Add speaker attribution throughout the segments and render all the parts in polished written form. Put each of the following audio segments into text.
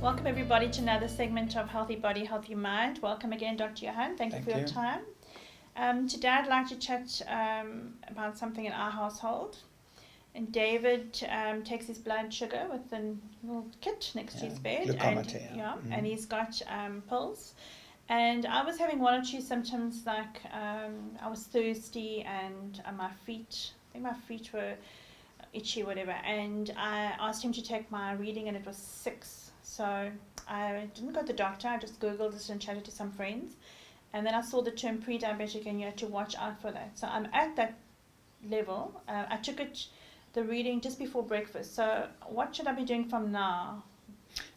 Speaker 1: Welcome everybody to another segment of Healthy Body, Healthy Mind. Welcome again, Dr. Johan. Thank you for your time. Today I'd like to chat about something in our household. And David takes his blood sugar with a little kit next to his bed. And he's got pills. And I was having one or two symptoms like I was thirsty and I think my feet were itchy, whatever. And I asked him to take my reading and it was 6. So I didn't go to the doctor, I just Googled it and chatted to some friends. And then I saw the term pre-diabetic and you had to watch out for that. So I'm at that level. I took the reading just before breakfast. So what should I be doing from now?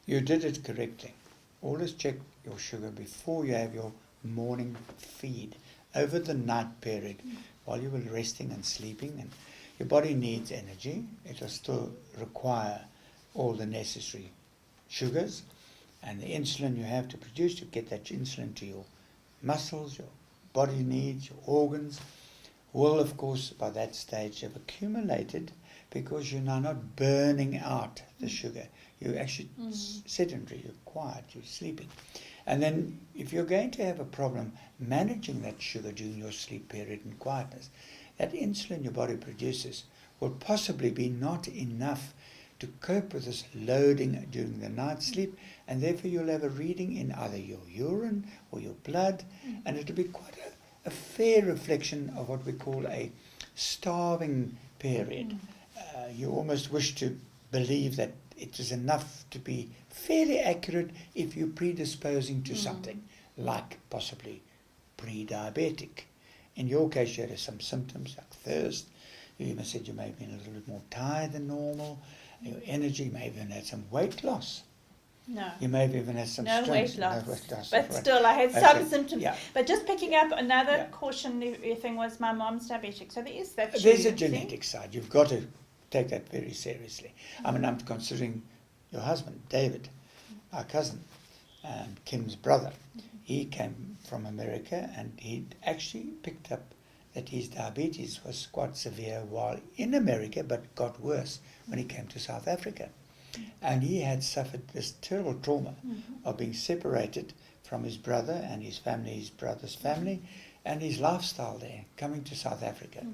Speaker 2: You did it correctly. Always check your sugar before you have your morning feed. Over the night period, while you were resting and sleeping, and your body needs energy, it will still require all the necessary sugars and the insulin you have to produce to get that insulin to your muscles, your body needs, your organs, will of course by that stage have accumulated because you're now not burning out the sugar. You're actually sedentary, you're quiet, you're sleeping. And then if you're going to have a problem managing that sugar during your sleep period and quietness, that insulin your body produces will possibly be not enough to cope with this loading during the night sleep, and therefore you'll have a reading in either your urine or your blood, and it'll be quite a fair reflection of what we call a starving period. You almost wish to believe that it is enough to be fairly accurate if you're predisposing to something, like possibly pre-diabetic. In your case, you had some symptoms like thirst. You even said you may have been a little bit more tired than normal. Your energy, you may have even had some weight loss.
Speaker 1: No.
Speaker 2: You may have even had some
Speaker 1: no
Speaker 2: strength.
Speaker 1: weight loss.
Speaker 2: No weight loss.
Speaker 1: But
Speaker 2: right.
Speaker 1: still, I had some symptoms.
Speaker 2: Yeah.
Speaker 1: But just picking up another cautionary thing was my mom's diabetic. So there is that.
Speaker 2: There's a genetic side. You've got to take that very seriously. I mean, I'm considering your husband, David, our cousin, Kim's brother. He came from America and he'd actually picked up that his diabetes was quite severe while in America, but got worse when he came to South Africa. And he had suffered this terrible trauma of being separated from his brother and his family, his brother's family, and his lifestyle there, coming to South Africa.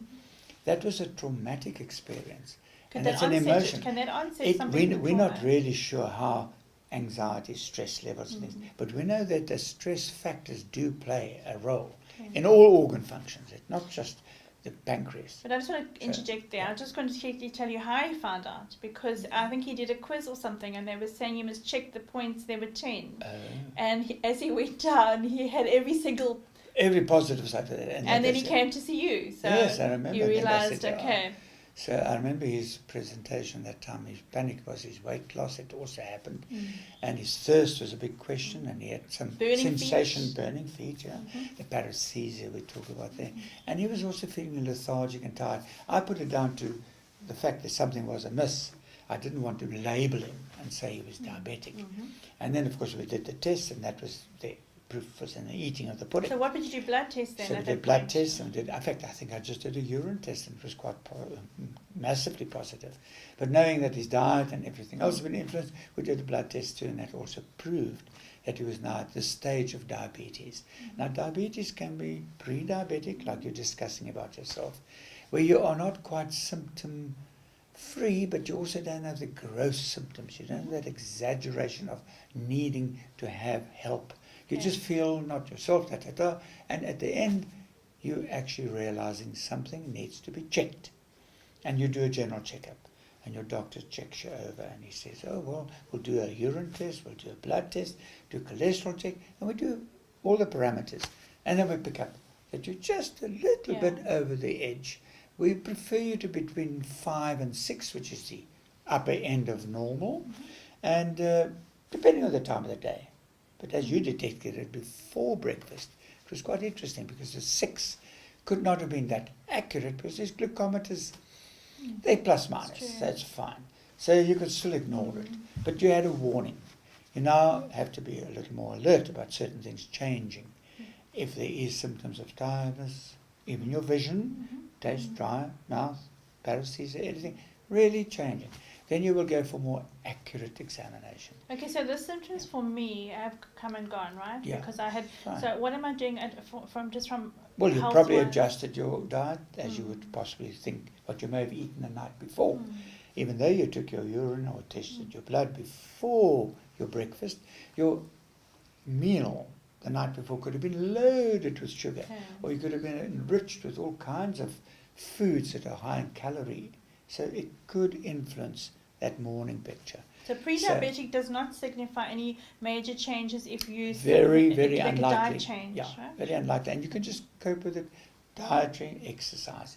Speaker 2: That was a traumatic experience.
Speaker 1: And it's an emotion. Can that onset something?
Speaker 2: We're not really sure how anxiety, stress levels, and things, but we know that the stress factors do play a role in all organ functions. It's not just the pancreas.
Speaker 1: But I just want to interject there. I'm just going to quickly tell you how he found out, because I think he did a quiz or something and they were saying you must check the points. There were 10. And as he went down, he had every
Speaker 2: positive side of that.
Speaker 1: And then he came to see you. So
Speaker 2: yes, I remember.
Speaker 1: You realised, okay.
Speaker 2: So I remember his presentation that time. His panic was his weight loss. It also happened. And his thirst was a big question. And he had some burning feet, the paresthesia we talk about there. And he was also feeling lethargic and tired. I put it down to the fact that something was amiss. I didn't want to label him and say he was diabetic. And then, of course, we did the test, and that was the proof was in the eating of the pudding.
Speaker 1: So what did you do blood test then?
Speaker 2: So we did blood tests, and in fact I think I just did a urine test, and it was quite massively positive. But knowing that his diet and everything else had been influenced, we did a blood test too, and that also proved that he was now at this stage of diabetes. Now diabetes can be pre-diabetic, like you're discussing about yourself, where you are not quite symptom free, but you also don't have the gross symptoms. You don't have that exaggeration of needing to have help. You just feel not yourself, and at the end, you're actually realizing something needs to be checked. And you do a general checkup, and your doctor checks you over, and he says, oh, well, we'll do a urine test, we'll do a blood test, do a cholesterol check, and we do all the parameters. And then we pick up that you're just a little bit over the edge. We prefer you to be between 5 and 6, which is the upper end of normal, and depending on the time of the day. But as you detected it before breakfast, it was quite interesting because the 6 could not have been that accurate because these glucometers, they're plus minus, that's fine. So you could still ignore it. But you had a warning. You now have to be a little more alert about certain things changing. If there is symptoms of tiredness, even your vision, taste, dry, mouth, paresthesia, anything, really changing. Then you will go for more accurate examination.
Speaker 1: Okay, so the symptoms for me have come and gone, right?
Speaker 2: Yeah.
Speaker 1: Because I had.
Speaker 2: Fine.
Speaker 1: So what am I doing from?
Speaker 2: Well, you
Speaker 1: health
Speaker 2: probably
Speaker 1: wise?
Speaker 2: adjusted your diet as you would possibly think what you may have eaten the night before. Even though you took your urine or tested your blood before your breakfast, your meal the night before could have been loaded with sugar, or you could have been enriched with all kinds of foods that are high in calorie. So it could influence that morning picture.
Speaker 1: So pre-diabetic does not signify any major changes if you
Speaker 2: very
Speaker 1: like
Speaker 2: unlikely.
Speaker 1: a diet change,
Speaker 2: Yeah,
Speaker 1: right?
Speaker 2: very unlikely. And you can just cope with it. Dietary, exercise,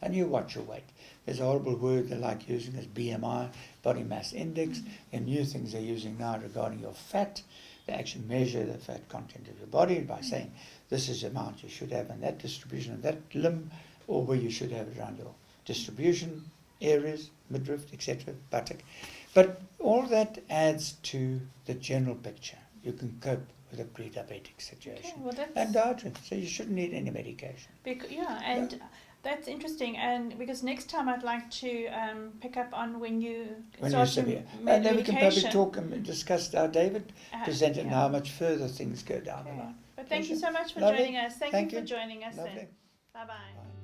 Speaker 2: and you watch your weight. There's a horrible word they like using as BMI, body mass index. The new things they're using now regarding your fat, they actually measure the fat content of your body by saying this is the amount you should have in that distribution of that limb, or where you should have it around your distribution areas, midriff, etc., buttock. But all that adds to the general picture. You can cope with a pre-diabetic situation.
Speaker 1: Okay, well
Speaker 2: and dietary, so you shouldn't need any medication.
Speaker 1: That's interesting, and because next time I'd like to pick up on when you're
Speaker 2: severe. And then we can probably talk and discuss how David presented and how much further things go down the line.
Speaker 1: But thank you so much for
Speaker 2: Lovely.
Speaker 1: joining us. Thank you for joining us.
Speaker 2: Lovely.
Speaker 1: Bye-bye.
Speaker 2: Bye.